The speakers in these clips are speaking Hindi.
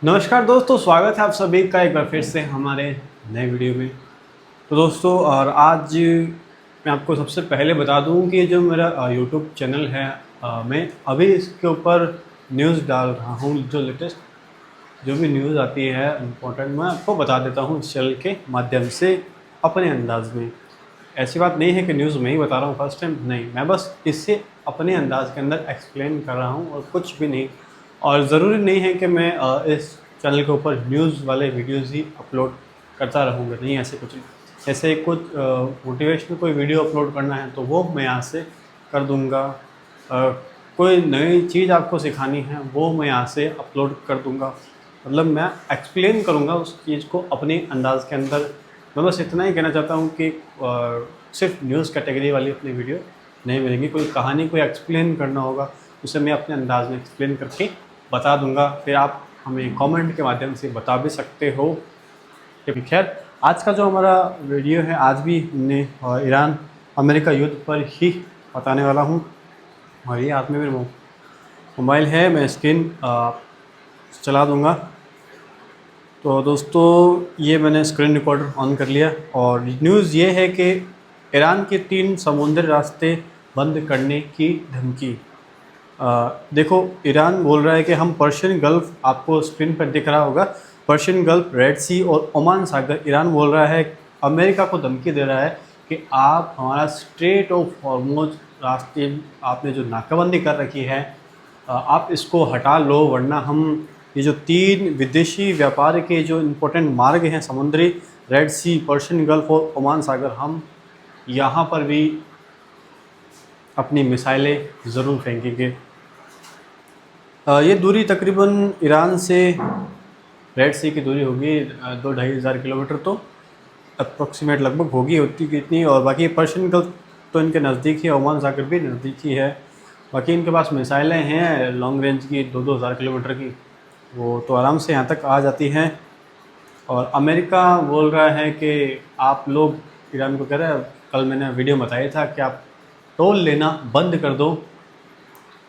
नमस्कार दोस्तों, स्वागत है आप सभी का एक बार फिर से हमारे नए वीडियो में। तो दोस्तों, और आज मैं आपको सबसे पहले बता दूं कि जो मेरा यूट्यूब चैनल है, मैं अभी इसके ऊपर न्यूज़ डाल रहा हूं। जो लेटेस्ट जो भी न्यूज़ आती है इम्पोर्टेंट, मैं आपको बता देता हूं इस चैनल के माध्यम से अपने अंदाज में। ऐसी बात नहीं है कि न्यूज़ मैं ही बता रहा हूँ फर्स्ट टाइम, नहीं, मैं बस इससे अपने अंदाज के अंदर एक्सप्लेन कर रहा हूँ और कुछ भी नहीं। और ज़रूरी नहीं है कि मैं इस चैनल के ऊपर न्यूज़ वाले वीडियोज़ ही अपलोड करता रहूँगा, नहीं, ऐसे कुछ नहीं। ऐसे कुछ मोटिवेशनल कोई वीडियो अपलोड करना है तो वो मैं यहाँ से कर दूँगा। कोई नई चीज़ आपको सिखानी है वो मैं यहाँ से अपलोड कर दूँगा। मतलब मैं एक्सप्लेन करूँगा उस चीज़ को अपने अंदाज के अंदर। मैं बस इतना ही कहना चाहता हूँ कि सिर्फ न्यूज़ कैटेगरी वाली अपनी वीडियो नहीं मिलेंगी। कोई कहानी कोई एक्सप्लेन करना होगा उसे मैं अपने अंदाज में एक्सप्लेन करके बता दूंगा, फिर आप हमें कमेंट के माध्यम से बता भी सकते हो। खैर, आज का जो हमारा वीडियो है, आज भी हमने ईरान अमेरिका युद्ध पर ही बताने वाला हूँ। और ये हाथ में मेरे मोबाइल है, मैं स्क्रीन चला दूँगा। तो दोस्तों, ये मैंने स्क्रीन रिकॉर्डर ऑन कर लिया और न्यूज़ ये है कि ईरान के 3 समुद्री रास्ते बंद करने की धमकी। देखो, ईरान बोल रहा है कि हम पर्शियन गल्फ़, आपको स्क्रीन पर दिख रहा होगा, पर्शियन गल्फ़, रेड सी और ओमान सागर, ईरान बोल रहा है, अमेरिका को धमकी दे रहा है कि आप हमारा स्ट्रेट ऑफ हॉर्मुज़ रास्ते, आपने जो नाकाबंदी कर रखी है, आप इसको हटा लो, वरना हम ये जो 3 विदेशी व्यापार के जो इम्पोर्टेंट मार्ग हैं समुद्री, रेड सी, पर्शियन गल्फ़ और ओमान सागर, हम यहाँ पर भी अपनी मिसाइलें ज़रूर फेंकेंगे। ये दूरी तकरीबन ईरान से रेड सी की दूरी होगी 2-2.5 हज़ार किलोमीटर, तो अप्रॉक्सीमेट लगभग होगी उतनी की इतनी। और बाकी पर्शियन गल्फ तो इनके नज़दीक ही, ओमान सागर भी नज़दीक ही है। बाकी इनके पास मिसाइलें हैं लॉन्ग रेंज की 2-2 हज़ार किलोमीटर की, वो तो आराम से यहाँ तक आ जाती हैं। और अमेरिका बोल रहा है कि आप लोग, ईरान को कह रहा है, कल मैंने वीडियो बताया था कि आप टोल लेना बंद कर दो,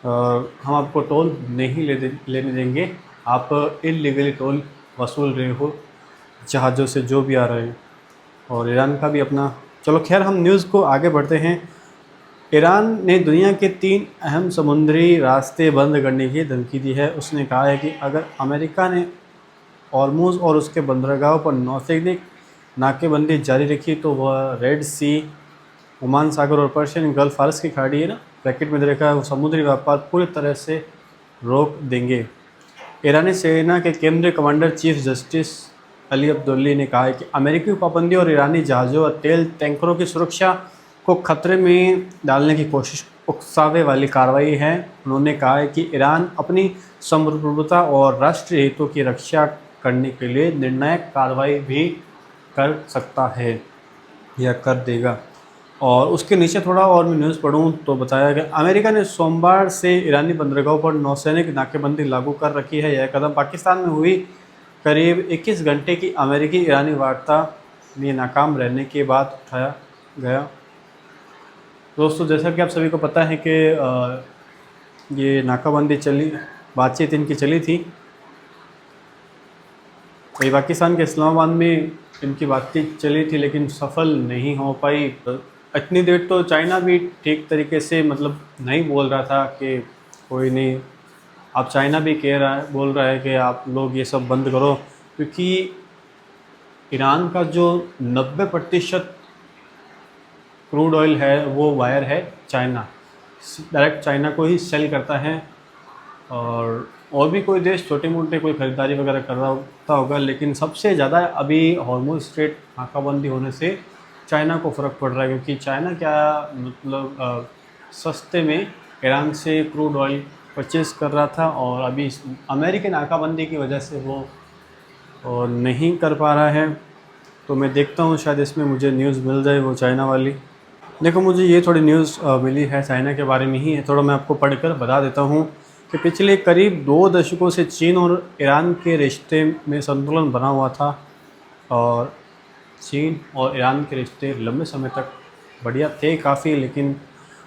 हम आपको टोल नहीं लेने देंगे, आप इलीगली टोल वसूल रहे हो जहाज़ों से जो भी आ रहे हैं। और ईरान का भी अपना, चलो खैर, हम न्यूज़ को आगे बढ़ते हैं। ईरान ने दुनिया के 3 अहम समुद्री रास्ते बंद करने की धमकी दी है। उसने कहा है कि अगर अमेरिका ने हॉर्मुज़ और उसके बंदरगाहों पर नौसेनिक नाकेबंदी जारी रखी तो वह रेड सी, ओमान सागर और पर्शियन गल्फ, फारस की खाड़ी है ना, ब्रैकेट में देखा है, वो समुद्री व्यापार पूरी तरह से रोक देंगे। ईरानी सेना के केंद्रीय कमांडर चीफ जस्टिस अली अब्दुल्ली ने कहा है कि अमेरिकी पाबंदी और ईरानी जहाज़ों और तेल टैंकरों की सुरक्षा को खतरे में डालने की कोशिश उकसावे वाली कार्रवाई है। उन्होंने कहा है कि ईरान अपनी संप्रभुता और राष्ट्रीय हितों की रक्षा करने के लिए निर्णायक कार्रवाई भी कर सकता है या कर देगा। और उसके नीचे थोड़ा और मैं न्यूज़ पढ़ूँ तो बताया कि अमेरिका ने सोमवार से ईरानी बंदरगाहों पर नौसैनिक नाकेबंदी लागू कर रखी है। यह कदम पाकिस्तान में हुई करीब 21 घंटे की अमेरिकी ईरानी वार्ता में नाकाम रहने के बाद उठाया गया। दोस्तों, जैसा कि आप सभी को पता है कि ये नाकाबंदी चली, बातचीत इनकी चली थी, वही पाकिस्तान के इस्लामाबाद में इनकी बातचीत चली थी, लेकिन सफल नहीं हो पाई। इतनी देर तो चाइना भी ठीक तरीके से, मतलब, नहीं बोल रहा था कि कोई नहीं। अब चाइना भी बोल रहा है कि आप लोग ये सब बंद करो, क्योंकि ईरान का जो 90% क्रूड ऑयल है वो वायर है चाइना, डायरेक्ट चाइना को ही सेल करता है। और भी कोई देश छोटे मोटे कोई ख़रीदारी वगैरह कर रहा होगा, लेकिन सबसे ज़्यादा अभी हॉर्मुज़ स्ट्रेट नाकाबंदी होने से चाइना को फ़र्क पड़ रहा है, क्योंकि चाइना क्या, मतलब, सस्ते में ईरान से क्रूड ऑयल परचेज़ कर रहा था, और अभी अमेरिकी नाकाबंदी की वजह से वो नहीं कर पा रहा है। तो मैं देखता हूँ, शायद इसमें मुझे न्यूज़ मिल जाए वो चाइना वाली। देखो, मुझे ये थोड़ी न्यूज़ मिली है चाइना के बारे में ही है, थोड़ा मैं आपको पढ़कर बता देता हूँ कि पिछले करीब 2 दशकों से चीन और ईरान के रिश्ते में संतुलन बना हुआ था, और चीन और ईरान के रिश्ते लंबे समय तक बढ़िया थे काफ़ी। लेकिन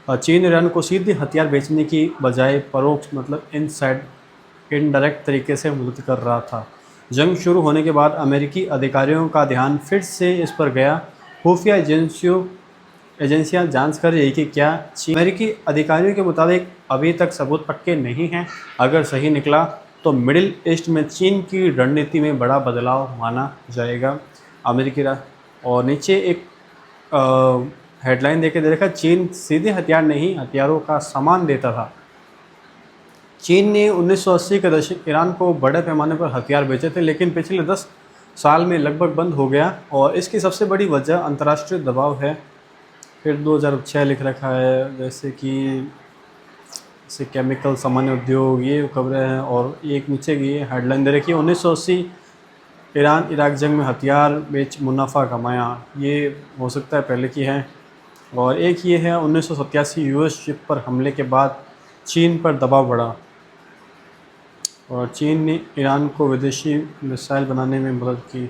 चीन ईरान को सीधे हथियार बेचने की बजाय परोक्ष, मतलब इनसाइड इनडायरेक्ट तरीके से मदद कर रहा था। जंग शुरू होने के बाद अमेरिकी अधिकारियों का ध्यान फिर से इस पर गया। खुफिया एजेंसियां जांच कर रही कि क्या अमेरिकी अधिकारियों के मुताबिक अभी तक सबूत पक्के नहीं हैं। अगर सही निकला तो मिडिल ईस्ट में चीन की रणनीति में बड़ा बदलाव माना जाएगा। अमेरिकी और नीचे एक हेडलाइन देके दे रखा, चीन सीधे हथियार नहीं हथियारों का सामान देता था। चीन ने 1980 के दशक ईरान को बड़े पैमाने पर हथियार बेचे थे, लेकिन पिछले 10 साल में लगभग बंद हो गया और इसकी सबसे बड़ी वजह अंतर्राष्ट्रीय दबाव है। फिर 2006 लिख रखा है, जैसे कि केमिकल सामान्य उद्योग, ये खबरें हैं। और एक नीचे की हेडलाइन दे रखी है, 1980 ईरान इराक जंग में हथियार बेच मुनाफा कमाया। ये हो सकता है पहले की है। और एक ये है, 1987 यूएस शिप पर हमले के बाद चीन पर दबाव बढ़ा और चीन ने ईरान को विदेशी मिसाइल बनाने में मदद की।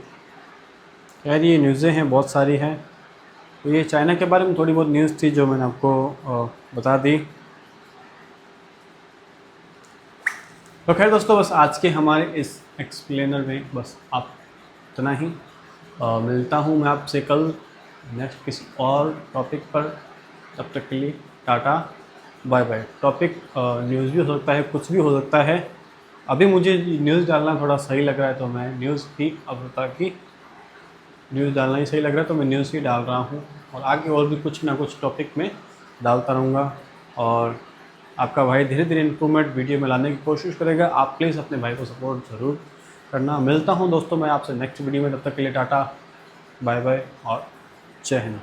खैर ये न्यूज़ें हैं, बहुत सारी हैं। तो ये चाइना के बारे में थोड़ी बहुत न्यूज़ थी जो मैंने आपको बता दी। तो खैर दोस्तों, बस आज के हमारे इस एक्सप्लेनर में बस आप इतना ही। मिलता हूँ मैं आपसे कल नेक्स्ट किसी और टॉपिक पर। तब तक के लिए tata bye bye. Topic news भी हो सकता है, कुछ भी हो सकता है। अभी मुझे न्यूज़ डालना थोड़ा सही लग रहा है तो मैं न्यूज़ ही न्यूज़ डालना ही सही लग रहा है तो मैं न्यूज़ ही डाल रहा हूँ। और आगे और भी कुछ ना कुछ टॉपिक में डालता रहूँगा और आपका भाई धीरे धीरे इम्प्रूवमेंट वीडियो में लाने की कोशिश करेगा। आप प्लीज़ अपने भाई को सपोर्ट ज़रूर करना। मिलता हूँ दोस्तों मैं आपसे नेक्स्ट वीडियो में। तब तक के लिए टाटा बाय बाय और जय हिंद।